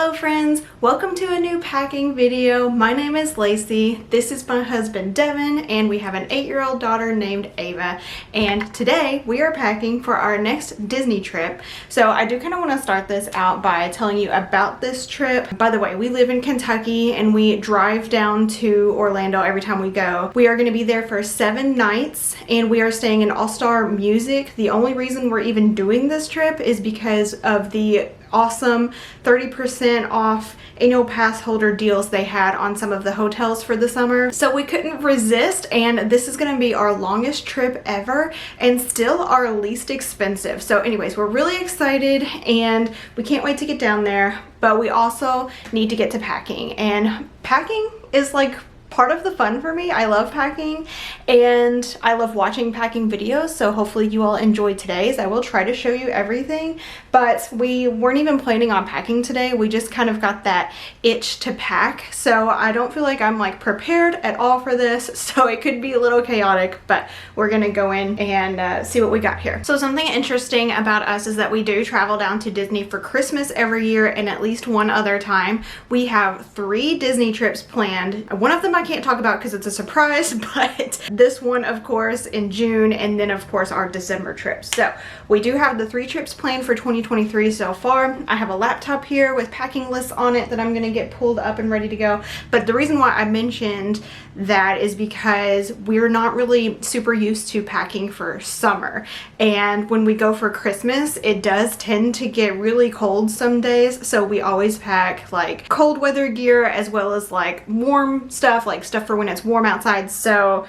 Hello friends, welcome to a new packing video. My name is Lacey, this is my husband Devin, and we have an 8-year-old daughter named Ava, and today we are packing for our next Disney trip. So I do kind of want to start this out by telling you about this trip. By the way, we live in Kentucky and we drive down to Orlando every time we go. We are going to be there for 7 nights and we are staying in All Star Music. The only reason we're even doing this trip is because of the awesome 30% off annual pass holder deals they had on some of the hotels for the summer. So we couldn't resist, and this is going to be our longest trip ever and still our least expensive. So anyways, we're really excited and we can't wait to get down there, but we also need to get to packing, and packing is like part of the fun for me. I love packing and I love watching packing videos, so hopefully you all enjoyed today's. I will try to show you everything, but we weren't even planning on packing today. We just kind of got that itch to pack, so I don't feel like I'm like prepared at all for this, so it could be a little chaotic, but we're gonna go in and see what we got here. So something interesting about us is that we do travel down to Disney for Christmas every year and at least one other time. We have 3 Disney trips planned. One of them I can't talk about because it's a surprise, but this one of course in June, and then of course our December trips. So we do have the 3 trips planned for 2023 so far. I have a laptop here with packing lists on it that I'm gonna get pulled up and ready to go. But the reason why I mentioned that is because we're not really super used to packing for summer, and when we go for Christmas it does tend to get really cold some days, so we always pack like cold weather gear as well as like warm stuff, like stuff for when it's warm outside. So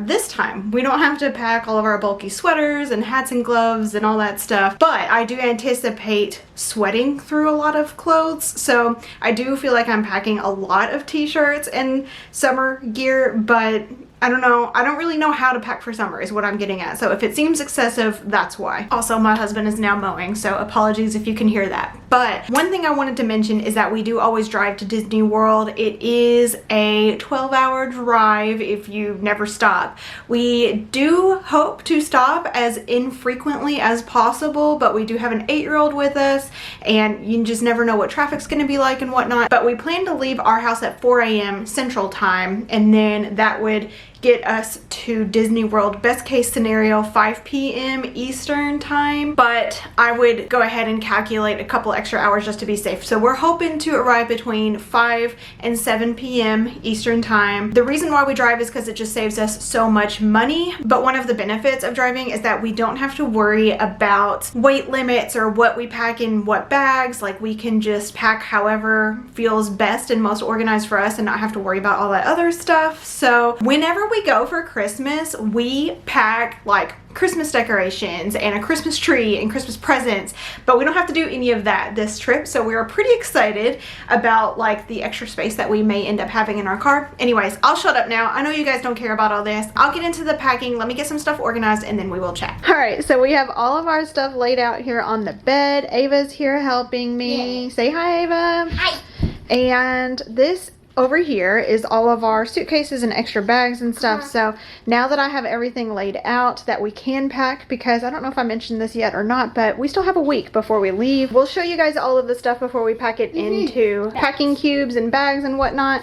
this time we don't have to pack all of our bulky sweaters and hats and gloves and all that stuff, but I do anticipate sweating through a lot of clothes, so I do feel like I'm packing a lot of t-shirts and summer gear, but I don't know. I don't really know how to pack for summer is what I'm getting at. So if it seems excessive, that's why. Also, my husband is now mowing, so apologies if you can hear that. But one thing I wanted to mention is that we do always drive to Disney World. It is a 12-hour drive if you never stop. We do hope to stop as infrequently as possible, but we do have an 8-year-old with us and you just never know what traffic's gonna be like and whatnot. But we plan to leave our house at 4 a.m. Central Time, and then that would get us to Disney World, best case scenario 5 p.m. Eastern time, but I would go ahead and calculate a couple extra hours just to be safe. So we're hoping to arrive between 5 and 7 p.m. Eastern time. The reason why we drive is because it just saves us so much money, but one of the benefits of driving is that we don't have to worry about weight limits or what we pack in what bags. Like, we can just pack however feels best and most organized for us and not have to worry about all that other stuff. So whenever we go for Christmas, we pack like Christmas decorations and a Christmas tree and Christmas presents, but we don't have to do any of that this trip, so we are pretty excited about like the extra space that we may end up having in our car. Anyways, I'll shut up now. I know you guys don't care about all this. I'll get into the packing. Let me get some stuff organized and then we will chat. All right, so we have all of our stuff laid out here on the bed. Ava's here helping me. Say hi, Ava. Hi. And this over here is all of our suitcases and extra bags and stuff. So now that I have everything laid out that we can pack, because I don't know if I mentioned this yet or not, but we still have a week before we leave. We'll show you guys all of the stuff before we pack it into packing cubes and bags and whatnot.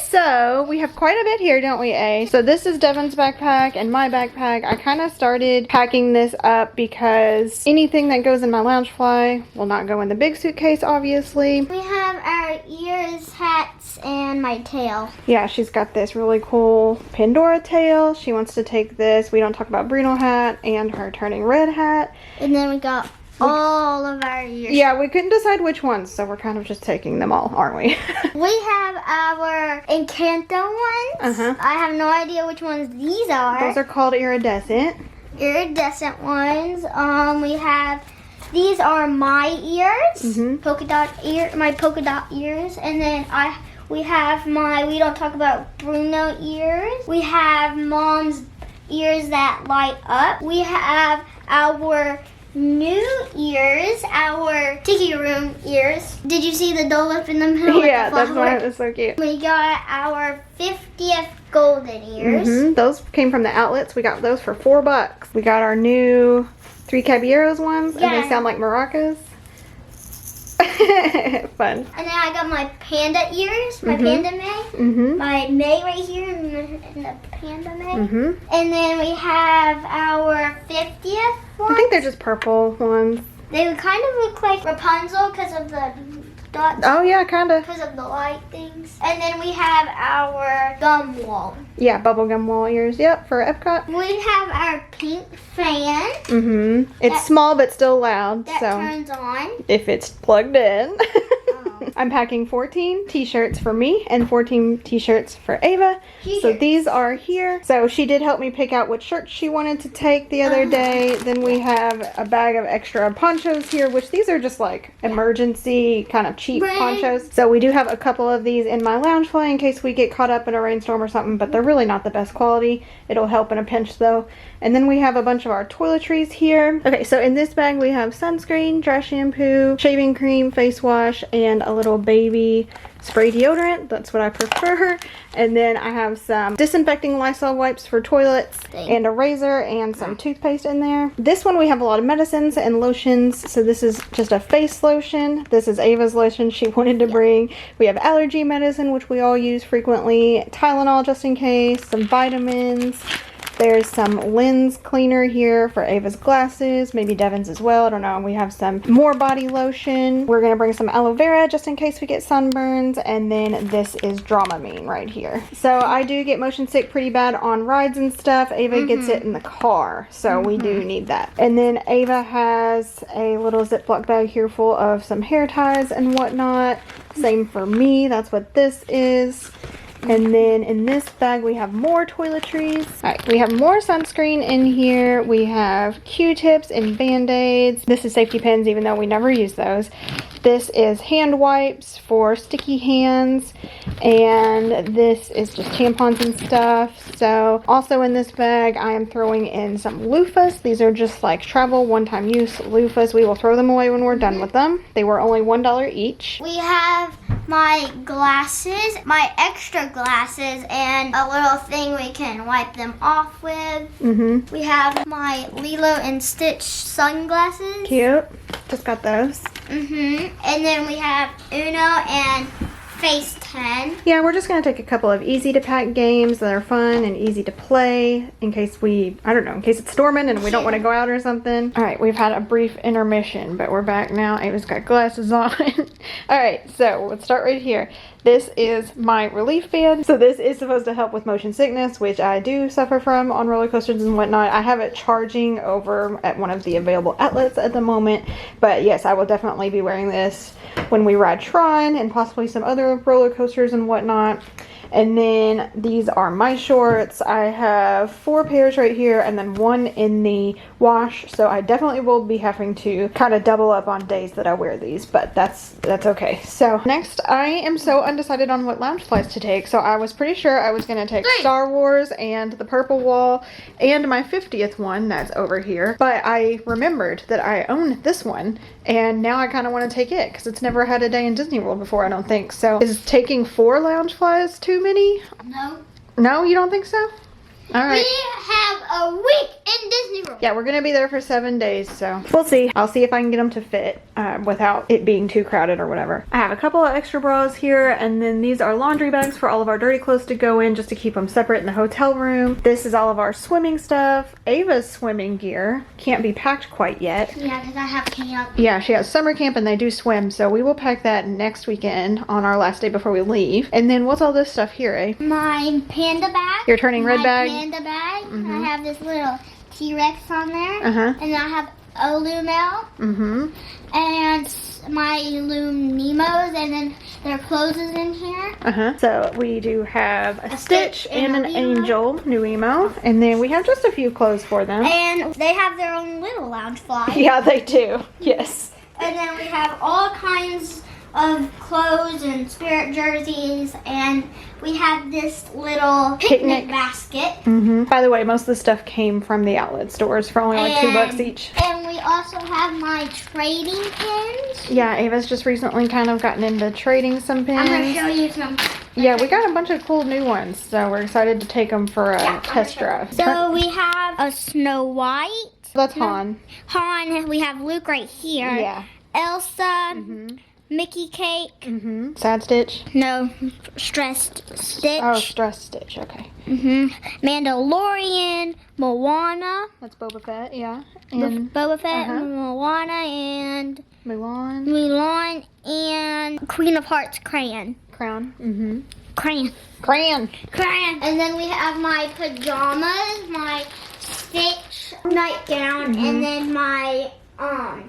So we have quite a bit here, don't we, A? So this is Devin's backpack and my backpack. I kind of started packing this up because anything that goes in my Loungefly will not go in the big suitcase, obviously. We have our ears, hats, and my tail. Yeah, she's got this really cool Pandora tail. She wants to take this We Don't Talk About Bruno hat and her Turning Red hat. And then we got all of our ears. Yeah, we couldn't decide which ones, so we're kind of just taking them all, aren't we? We have our Encanto ones. I have no idea which ones these are. Those are called iridescent. Iridescent ones. We have, these are my ears. Polka dot ear, my polka dot ears. And then we have my We Don't Talk About Bruno ears. We have Mom's ears that light up. We have our new ears, our Tiki Room ears. Did you see the Dole Whip in the middle? Yeah, that's why it was so cute. We got our 50th golden ears. Those came from the outlets. We got those for $4. We got our new 3 Caballeros ones, and they sound like maracas. Fun. And then I got my panda ears, my panda May. My May right here in the panda May. And then we have our 50th one. I think they're just purple ones. They would kind of look like Rapunzel because of the dots. Oh yeah, kind of. Because of the light things. And then we have our gum wall. Yeah, bubblegum wall ears. Yep, for Epcot. We have our pink fan. It's small but still loud. That so turns on. if it's plugged in. I'm packing 14 t-shirts for me and 14 t-shirts for Ava. So these are here. So she did help me pick out which shirts she wanted to take the other day. Then we have a bag of extra ponchos here, which these are just like emergency kind of cheap ponchos. So we do have a couple of these in my lounge fly in case we get caught up in a rainstorm or something, but they're really not the best quality. It'll help in a pinch though. And then we have a bunch of our toiletries here. Okay, so in this bag we have sunscreen, dry shampoo, shaving cream, face wash, and a little baby spray deodorant. That's what I prefer. And then I have some disinfecting Lysol wipes for toilets and a razor and some toothpaste in there. This one we have a lot of medicines and lotions. So this is just a face lotion. This is Ava's lotion she wanted to bring. We have allergy medicine, which we all use frequently. Tylenol just in case. Some vitamins. There's some lens cleaner here for Ava's glasses, maybe Devin's as well, I don't know. We have some more body lotion. We're gonna bring some aloe vera just in case we get sunburns, and then this is Dramamine right here. So I do get motion sick pretty bad on rides and stuff. Ava gets it in the car, so we do need that. And then Ava has a little Ziploc bag here full of some hair ties and whatnot. Same for me, that's what this is. And then in this bag we have more toiletries. Alright, we have more sunscreen in here. We have Q-tips and Band-Aids. This is safety pins even though we never use those. This is hand wipes for sticky hands. And this is just tampons and stuff. So also in this bag I am throwing in some loofahs. These are just like travel one-time use loofahs. We will throw them away when we're done with them. They were only $1 each. We have my glasses, my extra glasses, and a little thing we can wipe them off with. We have my Lilo and Stitch sunglasses. Cute. Just got those. And then we have Uno and Face 10. Yeah, we're just going to take a couple of easy to pack games that are fun and easy to play in case we, I don't know, in case it's storming and we don't want to go out or something. All right, we've had a brief intermission, but we're back now. Ava's got glasses on. All right, so let's start right here. This is my relief band. So this is supposed to help with motion sickness, which I do suffer from on roller coasters and whatnot. I have it charging over at one of the available outlets at the moment, but yes, I will definitely be wearing this when we ride Tron and possibly some other roller coasters and whatnot. And then these are my shorts. I have 4 pairs right here and then 1 in the wash. So I definitely will be having to kind of double up on days that I wear these, but that's okay. So next, I am so undecided on what lounge flies to take. So I was pretty sure I was going to take Star Wars and the Purple Wall and my 50th one that's over here. But I remembered that I own this one and now I kind of want to take it because it's never had a day in Disney World before, I don't think. So is taking 4 lounge flies too many? No. No, you don't think so? All right. We have a week in Disney World. Yeah, we're going to be there for 7 days, so we'll see. I'll see if I can get them to fit without it being too crowded or whatever. I have a couple of extra bras here, and then these are laundry bags for all of our dirty clothes to go in just to keep them separate in the hotel room. This is all of our swimming stuff. Ava's swimming gear can't be packed quite yet. Yeah, because I have camp. Yeah, she has summer camp and they do swim, so we will pack that next weekend on our last day before we leave. And then what's all this stuff here, eh? My panda bag. Your turning red bag? Panda bag. I have this little T-Rex on there. And then I have a Lumel. And my Loom Nemos, and then their clothes is in here. So we do have a Stitch and an Angel new emo, and then we have just a few clothes for them. And they have their own little lounge fly. Yeah, they do. Yes. And then we have all kinds of clothes and spirit jerseys, and we have this little picnic basket. By the way, most of the stuff came from the outlet stores for only like $2 each. And we also have my trading pins. Yeah, Ava's just recently kind of gotten into trading some pins. I'm going to show you some. Yeah, we got a bunch of cool new ones, so we're excited to take them for a test drive. So we have a Snow White. That's Han. Han, we have Luke right here. Yeah. Elsa, Mickey Cake. Sad Stitch? No, Stressed Stitch. Oh, Stress Stitch, okay. Mandalorian, Moana. That's Boba Fett, yeah. And Boba Fett, Moana, and Mulan. and Queen of Hearts Crayon. Crayon. Crayon. Crayon. Crayon. And then we have my pajamas, my Stitch nightgown, and then my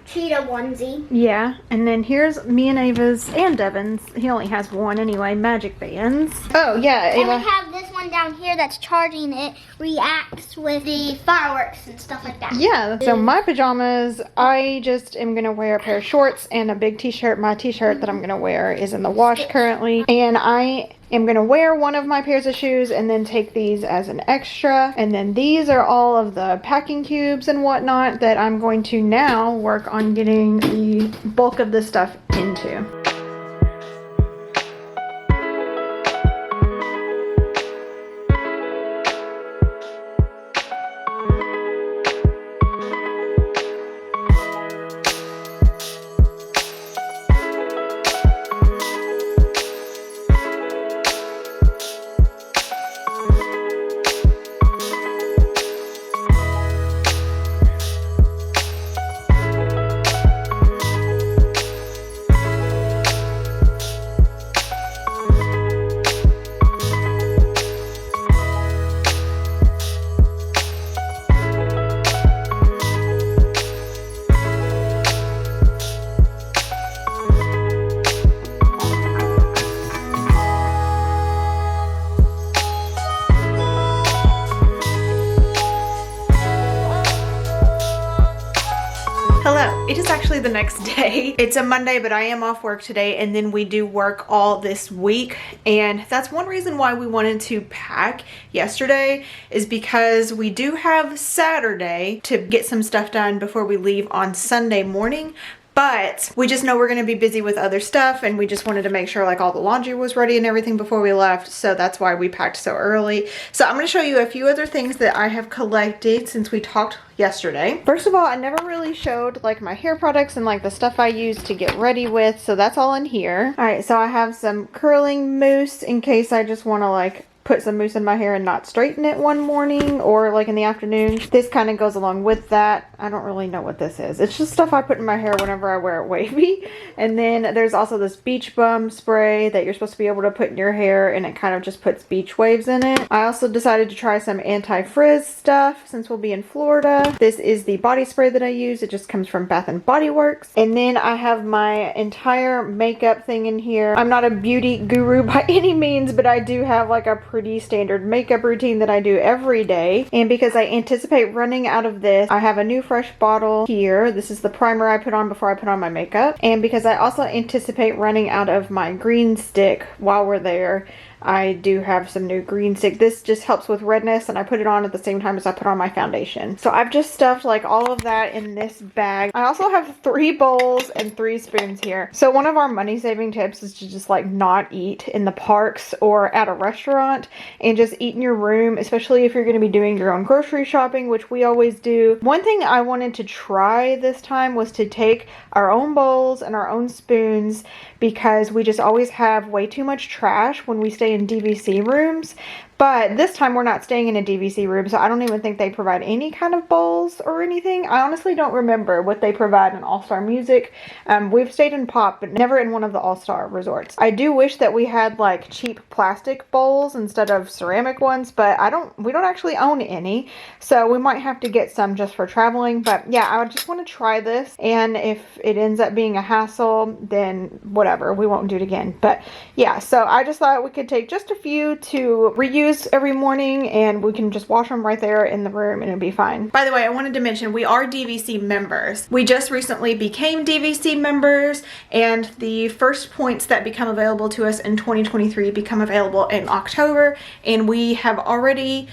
cheetah onesie. Yeah, and then here's me and Ava's and Devin's. He only has one anyway, magic bands. Oh, yeah, Ava. And we have this one down here that's charging. It reacts with the fireworks and stuff like that. Yeah, so my pajamas, I just am going to wear a pair of shorts and a big t-shirt. My t-shirt that I'm going to wear is in the wash currently. And I am going to wear one of my pairs of shoes and then take these as an extra. And then these are all of the packing cubes and whatnot that I'm going to now work on getting the bulk of this stuff into. Hello, it is actually the next day. It's a Monday, but I am off work today, and then we do work all this week. And that's one reason why we wanted to pack yesterday, is because we do have Saturday to get some stuff done before we leave on Sunday morning. But we just know we're going to be busy with other stuff, and we just wanted to make sure like all the laundry was ready and everything before we left. So that's why we packed so early. So I'm going to show you a few other things that I have collected since we talked yesterday. First of all, I never really showed like my hair products and like the stuff I use to get ready with. So that's all in here. All right, so I have some curling mousse in case I just want to like put some mousse in my hair and not straighten it one morning or like in the afternoon. This kind of goes along with that. I don't really know what this is. It's just stuff I put in my hair whenever I wear it wavy. And then there's also this beach bum spray that you're supposed to be able to put in your hair, and it kind of just puts beach waves in it. I also decided to try some anti-frizz stuff since we'll be in Florida. This is the body spray that I use. It just comes from Bath and Body Works. And then I have my entire makeup thing in here. I'm not a beauty guru by any means, but I do have like a pretty standard makeup routine that I do every day. And because I anticipate running out of this, I have a new fresh bottle here. This is the primer I put on before I put on my makeup. And because I also anticipate running out of my green stick while we're there, I do have some new green stick. This just helps with redness, and I put it on at the same time as I put on my foundation. So I've just stuffed like all of that in this bag. I also have 3 bowls and 3 spoons here. So one of our money saving tips is to just like not eat in the parks or at a restaurant, and just eat in your room, especially if you're going to be doing your own grocery shopping, which we always do. One thing I wanted to try this time was to take our own bowls and our own spoons, because we just always have way too much trash when we stay in DVC rooms. But this time we're not staying in a DVC room, so I don't even think they provide any kind of bowls or anything. I honestly don't remember what they provide in All-Star Music. We've stayed in Pop, but never in one of the All-Star resorts. I do wish that we had like cheap plastic bowls instead of ceramic ones, but we don't actually own any. So we might have to get some just for traveling. But yeah, I just want to try this, and if it ends up being a hassle, then whatever, we won't do it again. But yeah, so I just thought we could take just a few to reuse every morning, and we can just wash them right there in the room and it'll be fine. By the way, I wanted to mention we are DVC members. We just recently became DVC members, and the first points that become available to us in 2023 become available in October, and we have already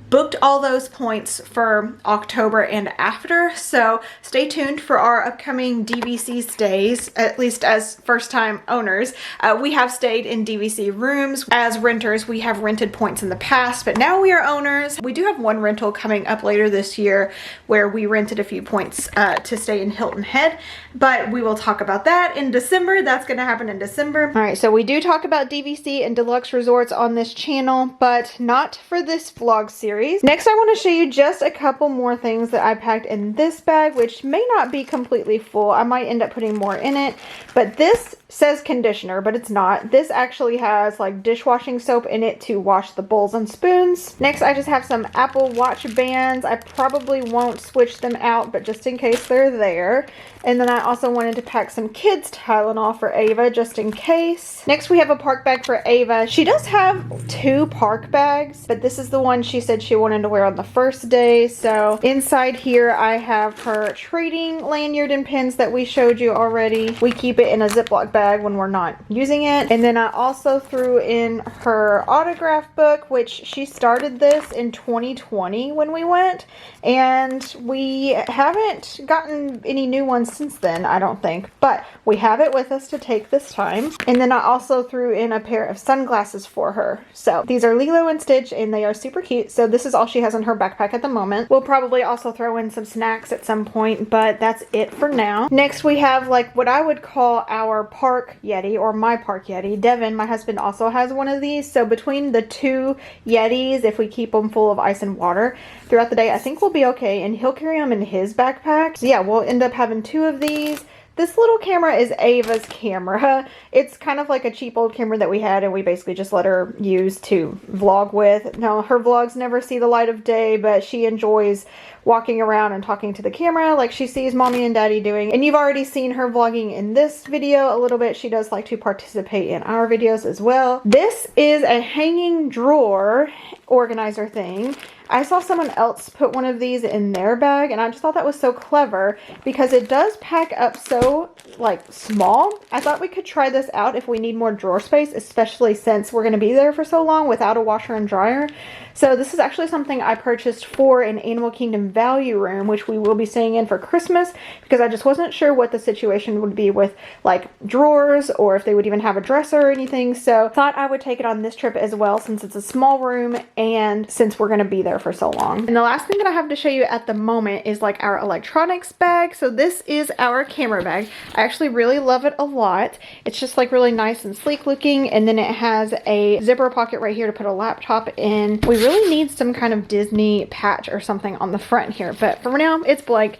booked all those points for October and after, so stay tuned for our upcoming DVC stays, at least as first-time owners. We have stayed in DVC rooms. As renters, we have rented points in the past, but now we are owners. We do have one rental coming up later this year where we rented a few points to stay in Hilton Head, but we will talk about that in December. That's going to happen in December. All right, so we do talk about DVC and deluxe resorts on this channel, but not for this vlog series. Next, I want to show you just a couple more things that I packed in this bag, which may not be completely full. I might end up putting more in it, but this says conditioner, but it's not. This actually has like dishwashing soap in it to wash the bowls and spoons. Next, I just have some Apple Watch bands. I probably won't switch them out, but just in case they're there. And then I also wanted to pack some kids Tylenol for Ava, just in case. Next, we have a park bag for Ava. She does have 2 park bags, but this is the one she said she wanted to wear on the first day. So inside here, I have her trading lanyard and pins that we showed you already. We keep it in a Ziploc bag when we're not using it. And then I also threw in her autograph book, which she started this in 2020 when we went. And we haven't gotten any new ones since then, I don't think, but we have it with us to take this time. And then I also threw in a pair of sunglasses for her. So these are Lilo and Stitch and they are super cute. So this is all she has in her backpack at the moment. We'll probably also throw in some snacks at some point, but that's it for now. Next, we have like what I would call our park Yeti, or my park Yeti. Devin, my husband, also has one of these. So between the 2 Yetis, if we keep them full of ice and water throughout the day, I think we'll be okay. And he'll carry them in his backpack. So yeah, we'll end up having 2 of these. This little camera is Ava's camera. It's kind of like a cheap old camera that we had and we basically just let her use to vlog with. Now, her vlogs never see the light of day, but she enjoys walking around and talking to the camera like she sees mommy and daddy doing. And you've already seen her vlogging in this video a little bit. She does like to participate in our videos as well. This is a hanging drawer organizer thing. I saw someone else put one of these in their bag and I just thought that was so clever because it does pack up so like small. I thought we could try this out if we need more drawer space, especially since we're going to be there for so long without a washer and dryer. So this is actually something I purchased for an Animal Kingdom value room, which we will be staying in for Christmas, because I just wasn't sure what the situation would be with like drawers or if they would even have a dresser or anything. So thought I would take it on this trip as well, since it's a small room and since we're going to be there for so long. And the last thing that I have to show you at the moment is like our electronics bag. So this is our camera bag. I actually really love it a lot. It's just like really nice and sleek looking, and then it has a zipper pocket right here to put a laptop in. We really need some kind of Disney patch or something on the front here, but for now it's blank.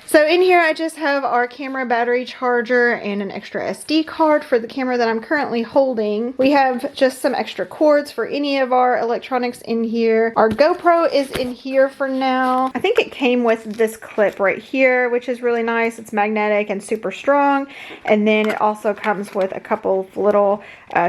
So in here I just have our camera battery charger and an extra SD card for the camera that I'm currently holding. We have just some extra cords for any of our electronics in here. Our GoPro is in here for now. I think it came with this clip right here, which is really nice. It's magnetic and super strong. And then it also comes with a couple of little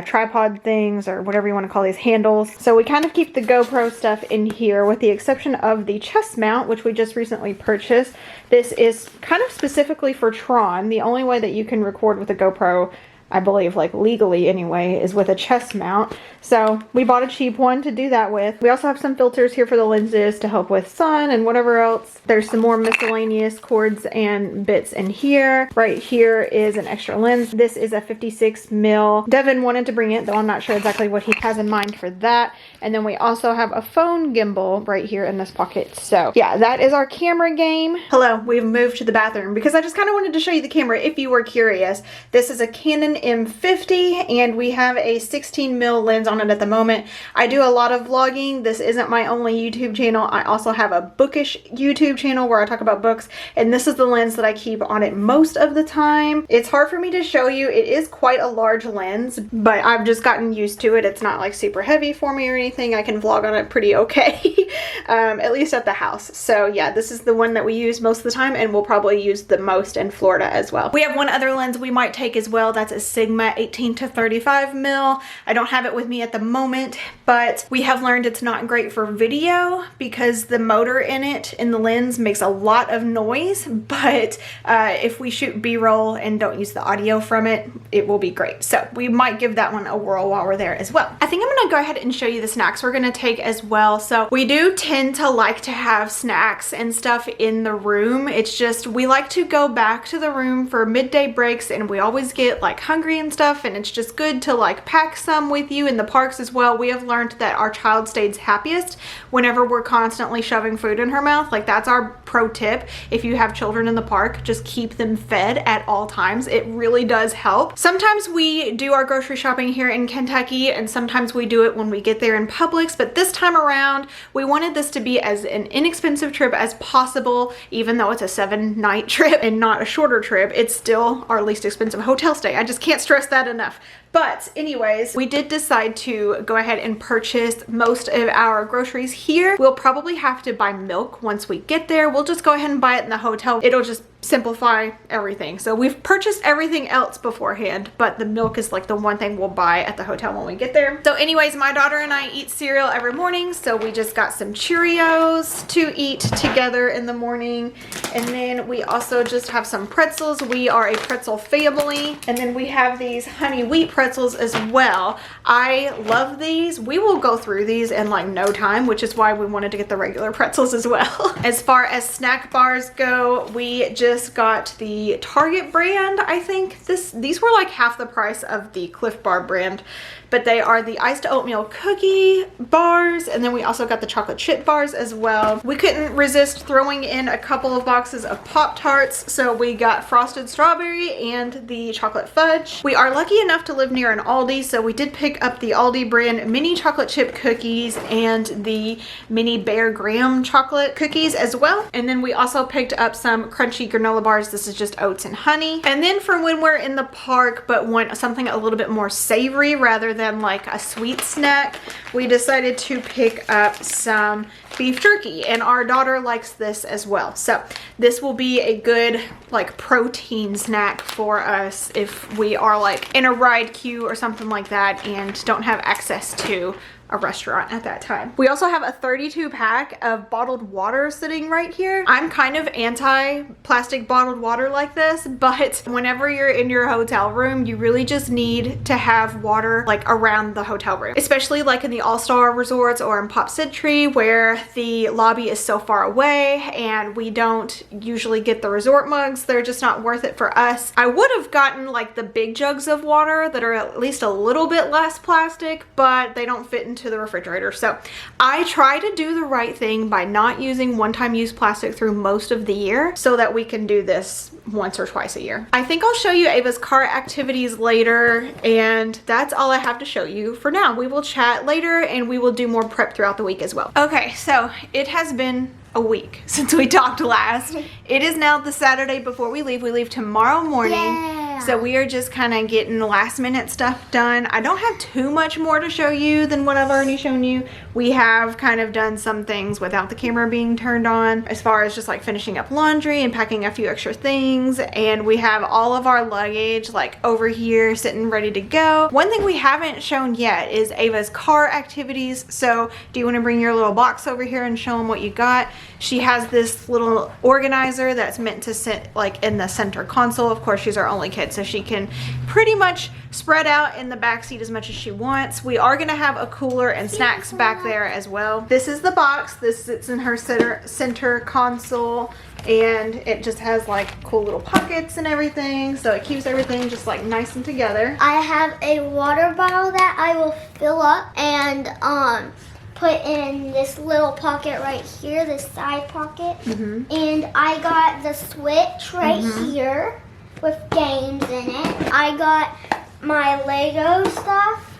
tripod things, or whatever you want to call these, handles. So we kind of keep the GoPro stuff in here with the exception of the chest mount, which we just recently purchased. This is kind of specifically for Tron. The only way that you can record with a GoPro, I believe, like legally anyway, is with a chest mount. So we bought a cheap one to do that with. We also have some filters here for the lenses to help with sun and whatever else. There's some more miscellaneous cords and bits in here. Right here is an extra lens. This is a 56 mil. Devin wanted to bring it, though I'm not sure exactly what he has in mind for that. And then we also have a phone gimbal right here in this pocket. So yeah, that is our camera game. Hello, we've moved to the bathroom because I just kind of wanted to show you the camera if you were curious. This is a Canon M-50 and we have a 16 mil lens on it at the moment. I do a lot of vlogging. This isn't my only YouTube channel. I also have a Bookish YouTube channel where I talk about books, and this is the lens that I keep on it most of the time. It's hard for me to show you. It is quite a large lens, but I've just gotten used to it. It's not like super heavy for me or anything. I can vlog on it pretty okay, at least at the house. So yeah, this is the one that we use most of the time and we'll probably use the most in Florida as well. We have one other lens we might take as well. That's a Sigma 18 to 35 mil. I don't have it with me at the moment, but we have learned it's not great for video because the motor in it, in the lens, makes a lot of noise, but if we shoot B-roll and don't use the audio from it, it will be great. So we might give that one a whirl while we're there as well. I think I'm gonna go ahead and show you the snacks we're gonna take as well. So we do tend to like to have snacks and stuff in the room. It's just, we like to go back to the room for midday breaks and we always get like hungry and stuff, and it's just good to like pack some with you in the parks as well. We have learned that our child stays happiest whenever we're constantly shoving food in her mouth. Like, that's our pro tip. If you have children in the park, just keep them fed at all times. It really does help. Sometimes we do our grocery shopping here in Kentucky, and sometimes we do it when we get there in Publix, but this time around we wanted this to be as an inexpensive trip as possible. Even though it's a 7-night trip and not a shorter trip, it's still our least expensive hotel stay. I just can't stress that enough. But anyways, we did decide to go ahead and purchase most of our groceries here. We'll probably have to buy milk once we get there. We'll just go ahead and buy it in the hotel. It'll just simplify everything. So we've purchased everything else beforehand, but the milk is like the one thing we'll buy at the hotel when we get there. So anyways, my daughter and I eat cereal every morning, so we just got some Cheerios to eat together in the morning, and then we also just have some pretzels. We are a pretzel family, and then we have these honey wheat pretzels as well. I love these. We will go through these in like no time, which is why we wanted to get the regular pretzels as well. As far as snack bars go, we just got the Target brand. I think these were like half the price of the Cliff Bar brand, but they are the iced oatmeal cookie bars, and then we also got the chocolate chip bars as well. We couldn't resist throwing in a couple of boxes of Pop-Tarts, so we got frosted strawberry and the chocolate fudge. We are lucky enough to live near an Aldi, so we did pick up the Aldi brand mini chocolate chip cookies and the mini Bear Graham chocolate cookies as well. And then we also picked up some crunchy granola bars. This is just oats and honey. And then for when we're in the park but want something a little bit more savory rather than like a sweet snack, we decided to pick up some beef jerky, and our daughter likes this as well. So this will be a good like protein snack for us if we are like in a ride queue or something like that and don't have access to a restaurant at that time. We also have a 32 pack of bottled water sitting right here. I'm kind of anti plastic bottled water like this, but whenever you're in your hotel room, you really just need to have water like around the hotel room, especially like in the all-star resorts or in Pop Century where the lobby is so far away and we don't usually get the resort mugs. They're just not worth it for us. I would have gotten like the big jugs of water that are at least a little bit less plastic, but they don't fit into the refrigerator. So I try to do the right thing by not using one-time use plastic through most of the year so that we can do this once or twice a year. I think I'll show you Ava's car activities later, and that's all I have to show you for now. We will chat later and we will do more prep throughout the week as well. Okay, so it has been a week since we talked last. It is now the Saturday before we leave. We leave tomorrow morning. Yeah. So we are just kind of getting last minute stuff done. I don't have too much more to show you than what I've already shown you. We have kind of done some things without the camera being turned on, as far as just like finishing up laundry and packing a few extra things. And we have all of our luggage like over here sitting ready to go. One thing we haven't shown yet is Ava's car activities. So do you want to bring your little box over here and show them what you got? She has this little organizer that's meant to sit like in the center console. Of course, she's our only kid, so she can pretty much spread out in the back seat as much as she wants. We are going to have a cooler and snacks back there as well. This is the box. This sits in her center console, and it just has like cool little pockets and everything, so it keeps everything just like nice and together. I have a water bottle that I will fill up and put in this little pocket right here, this side pocket. And I got the Switch right here with games in it. I got my Lego stuff,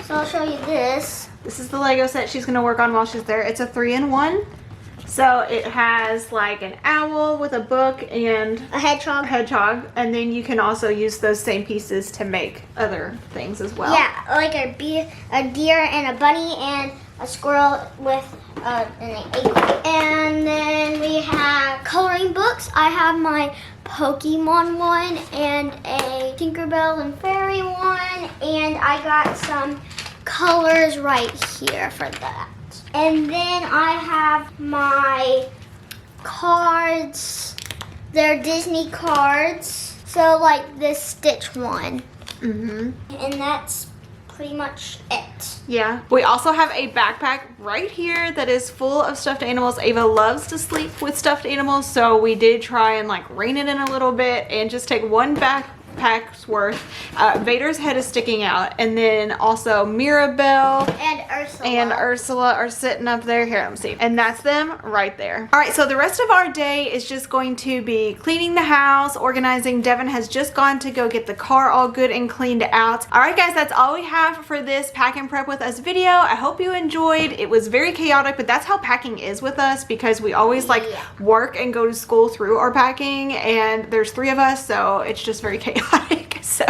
so I'll show you this. This is the Lego set she's gonna work on while she's there. It's a 3-in-1. So it has like an owl with a book and a hedgehog. And then you can also use those same pieces to make other things as well. Yeah, like a deer and a bunny and a squirrel with an acorn. And then we have coloring books. I have my Pokemon one and a Tinkerbell and Fairy one, and I got some colors right here for that. And then I have my cards. They're Disney cards. So like this Stitch one. And that's pretty much it. Yeah. We also have a backpack right here that is full of stuffed animals. Ava loves to sleep with stuffed animals, so we did try and like rein it in a little bit and just take one backpack's worth. Vader's head is sticking out, and then also Mirabelle And Ursula are sitting up there. Here, let me see. And that's them right there. All right, so the rest of our day is just going to be cleaning the house, organizing. Devin has just gone to go get the car all good and cleaned out. All right, guys, that's all we have for this pack and prep with us video. I hope you enjoyed. It was very chaotic, but that's how packing is with us, because we always like work and go to school through our packing, and there's 3 of us, so it's just very chaotic. So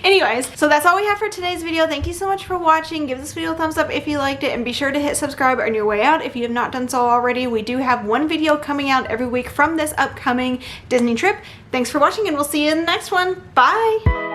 anyways, so that's all we have for today's video. Thank you so much for watching. Give this video a thumbs up if you liked it, and be sure to hit subscribe on your way out if you have not done so already. We do have one video coming out every week from this upcoming Disney trip. Thanks for watching, and we'll see you in the next one. Bye.